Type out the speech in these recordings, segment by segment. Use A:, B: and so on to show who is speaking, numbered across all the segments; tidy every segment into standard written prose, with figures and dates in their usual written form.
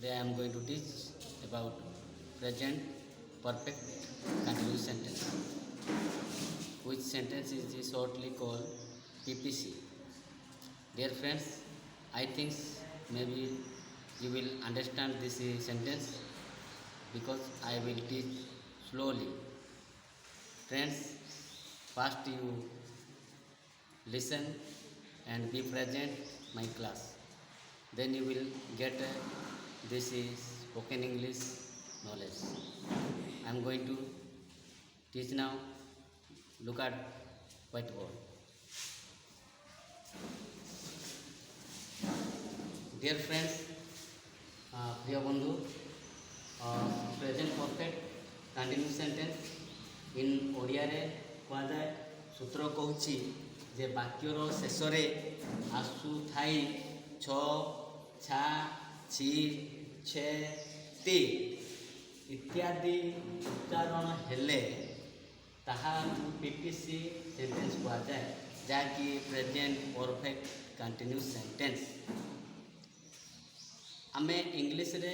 A: Today I am going to teach about present perfect continuous sentence, which sentence is shortly called PPC. Dear friends, I think maybe you will understand this sentence because I will teach slowly. Friends, first you listen and be present my class. Then you will get this is spoken English knowledge. I am going to teach now. Look at whiteboard. Dear friends, प्रिय बंधु, present perfect continue sentence in Odia रे कह जाए सूत्र कहूँ जे वाक्यर शेष आसु थाई छ छा छि छे ती इत्यादि उच्चारण हेले ताहा पीपीसी सेंटेंस कह जाए जहाँकि प्रेजेंट परफेक्ट कंटिन्यूअस सेंटेंस आमे इंग्लिश रे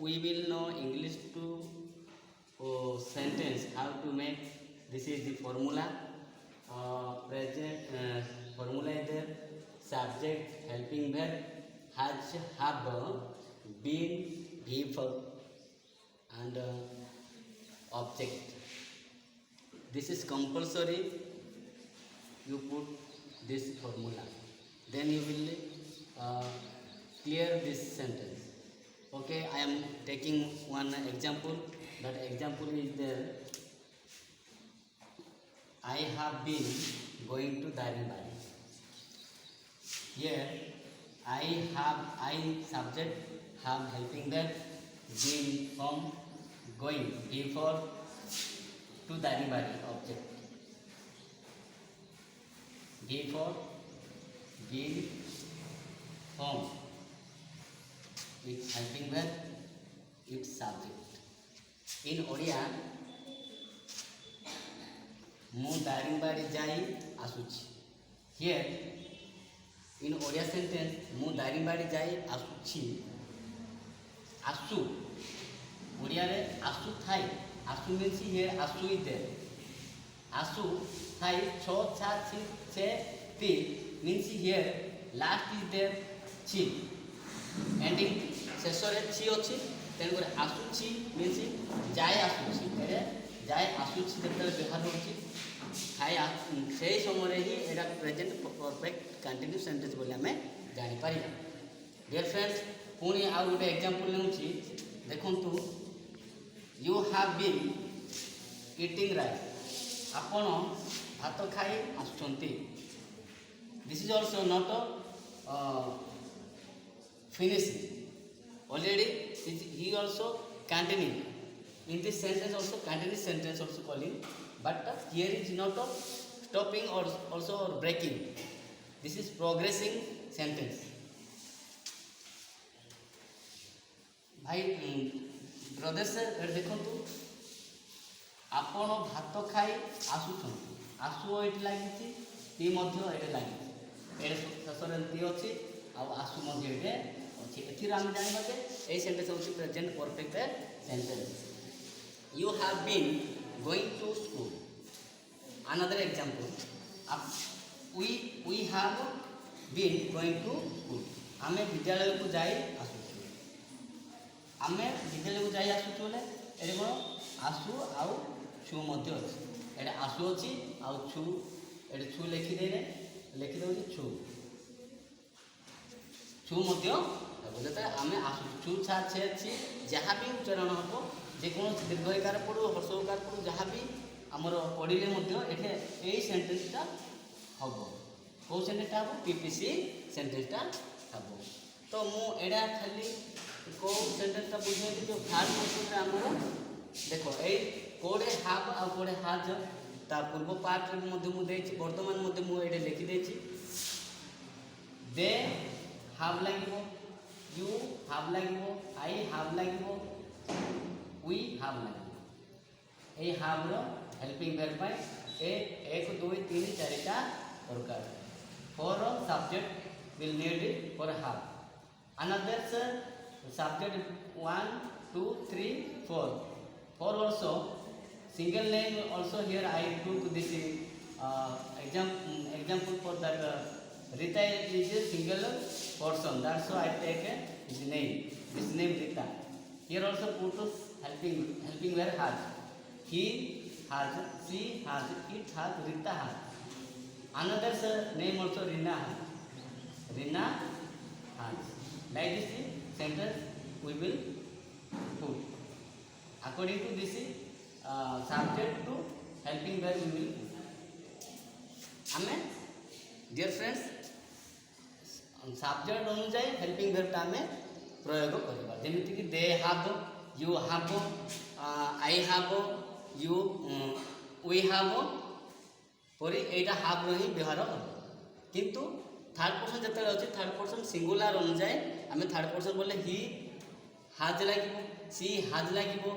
A: we will know English to sentence how to make this is the formula present formula is there subject helping verb has have been verb and object. This is compulsory. You put this formula, then you will clear this sentence. Okay, I am taking one example. That example is there. I have been going to Darinbari. Here I subject have helping verb been from going before to Darinbari object before been from its helping verb its subject in Odia मु दारिंगबाड़ी जाई आसुची. Here in Odia sentence मु दारिंगबाड़ी जाई आसुची आसु ओडिया रे आसु थाई आसु मीन्स हियर आसु इज देयर आसु थाई छ छा छि छे ती means here last is there छि एंडिंग शेष रे छि अछि तेन करे आसुची मीन्स जाय आसुची एरे जाय आसुची जेतले व्यवहार होछि खाई से समय ही एटा प्रेजेंट परफेक्ट कंटिन्यू सेंटेंस बोली आम जापर. डियर फ्रेंड्स पुणी आउ गोटे एग्जांपल नेउछि देखु you have been eating rice आपण भात खाई आसुचंती. This is also not finishing already he also continue in this sentence also continuous sentence also calling. But here is not of stopping or also or breaking. This is progressing sentence. भाई brother से देखो आपण भात खाई आसुचन आसु eight लगी ती मध्य एटे लगी एटे शेषर ती अच्छी आसु मध्य एटे अच्छी एथि आम जाना जे ए सेंटेंस होची present perfect sentence. You have been going to school. Another example, we have been going to school. आमे विद्यालय को जाई आसुछु आमे विद्यालय को जाई आसुछु बोले एरे कोन आसु आउ छु मध्य अछि एटा आसु अछि आउ छु एटे छु लिखि दे छु छु मध्य बोलते आमे आसु छु छा छे छी जहाँ भी उच्चारण हम जेको दीर्घकार पड़ू हर्षकार पड़ू जहाँ भी आमर पढ़े ये यही सेंटेंसटा हम कौ सेंटेंसटा हम पीपीसी सेंटेंसटा हम. तो मुझा खाली कौ सेंटेंसटा बुझे जो फास्ट क्वेश्चन आमर देख ये कौड़े हाव आ कौड़े हाज ता पूर्व पार्ट मुझे बर्तमान मुझे लिखिदे दे हाव लगे यू हाव लगे आई हाव लगे वी हाव लगे ये हाव हेल्पिंग वर्ब ए 1 2 3 4टा दरकार for subject will need it for have. Another subject 1 2 3 4 4 also single name also. Here I took this example for that Rita is a single person, that's why I take his name, this name Rita. Here also put helping verb has. He has, she has, it has, Rita has. Another name also Rina has. Rina has. Like this sentence we will put. According to this subject to helping verb we will put. Amen. Dear friends, subject अनुजाई helping verb टा में प्रयोग करवा. जेमिति कि they have, you have, I have, you, we have परी एटा have रही व्यवहार कर. किंतु थर्ड पर्सन जते अछि थर्ड पर्सन सिंगुलर अनुजाई आमे थर्ड पर्सन बोले he has लागिबो, she has लागिबो,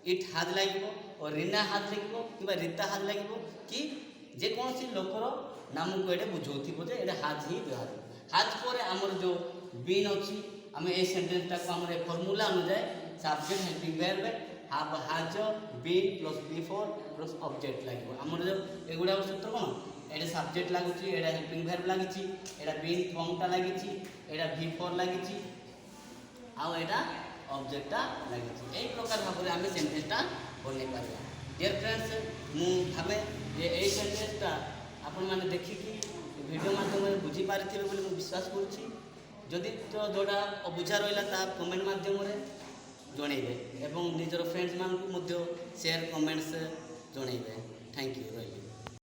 A: it has लागिबो और रीना has लागिबो किबा रीता has लागिबो कि जे कोनसी लोकर नाम को एटा बुझौथिबो जे एटा has ही व्यवहार. has परे हमर जो बीन अछि आमे ए सेंटेंस टा को हमर फार्मूला अनुजाई subject helping verb have, has, been plus before plus object लागिबो. हमर जो एगुडा सूत्र कोन एटा subject लागुची, Etah helping verb लागिची, Etah been form टा लागिची, एटा before लागिची आ एटा ऑब्जेक्ट टा लागिची. एई प्रकार भाबरे आमे सेंटेंस टा बनै पारिबा. डियर फ्रेंड्स, मु भाबे जे एई सेंटेंस टा आपन माने देखि कि वीडियो माध्यम रे बुझी पारिथिबे बोली मु विश्वास करूची. जदि तो जोडा अबुझा रहिला ता कमेंट माध्यम रे जणैबे एवं निजर फ्रेंड्स मान को मध्य शेयर कमेंट्स जणैबे. Thank you.